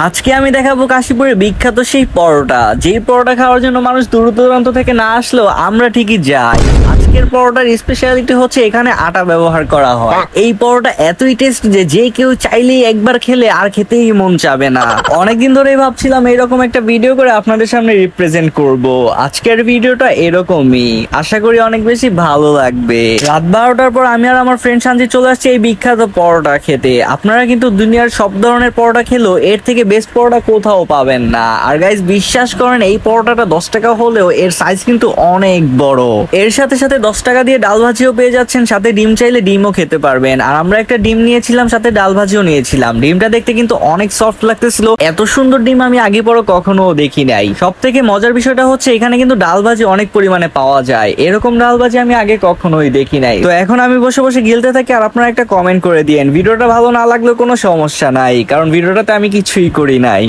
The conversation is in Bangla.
আজকে আমি দেখাবো কাশীপুরের বিখ্যাত সেই পরোটা, যেই পরোটা খাওয়ার জন্য মানুষ দূর দূরান্ত থেকে না আসলেও আমরা ঠিকই যাই। আজকের পরোটার স্পেশালিটি হচ্ছে এখানে আটা ব্যবহার করা হয়। এই পরোটা এতই টেস্ট যে কেউ চাইলেই একবার খেলে আর খেতেই মন চাবে না। অনেকদিন ধরেই ভাবছিলাম এরকম একটা ভিডিও করে আপনাদের সামনে রিপ্রেজেন্ট করব। আজকের ভিডিওটা এরকমই, আশা করি অনেক বেশি ভালো লাগবে। রাত 12টার পর আমি আর আমার ফ্রেন্ড শান্তি চলে আসছি এই বিখ্যাত পরোটা খেতে। আপনারা কিন্তু দুনিয়ার সব ধরনের পরোটা খেলেও এর থেকে বেস্ট পরোটা কোথাও পাবেন না। আর গাইস, বিশ্বাস করেন এই পরোটাটা 10 টাকা হলেও এর সাইজ কিন্তু অনেক বড়। এর সাথে সাথে 10 টাকা দিয়ে ডাল ভাজিও পেয়ে যাচ্ছেন, সাথে ডিম চাইলে ডিমও খেতে পারবেন। আর আমরা একটা ডিম নিয়েছিলাম, সাথে ডাল ভাজিও নিয়েছিলাম। ডিমটা দেখতে কিন্তু অনেক সফট লাগতেছিল। এত সুন্দর ডিম আমি আগে পরে কখনো দেখি নাই। সব থেকে মজার বিষয়টা হচ্ছে এখানে কিন্তু ডাল ভাজি অনেক পরিমাণে পাওয়া যায়। এরকম ডাল ভাজি আমি আগে কখনোই দেখি নাই। তো এখন আমি বসে বসে গিলতে থাকি, আর আপনারা একটা কমেন্ট করে দিয়েন। ভিডিওটা ভালো না লাগলেও কোনো সমস্যা নাই, কারণ ভিডিওটাতে আমি কিছুই করি নাই।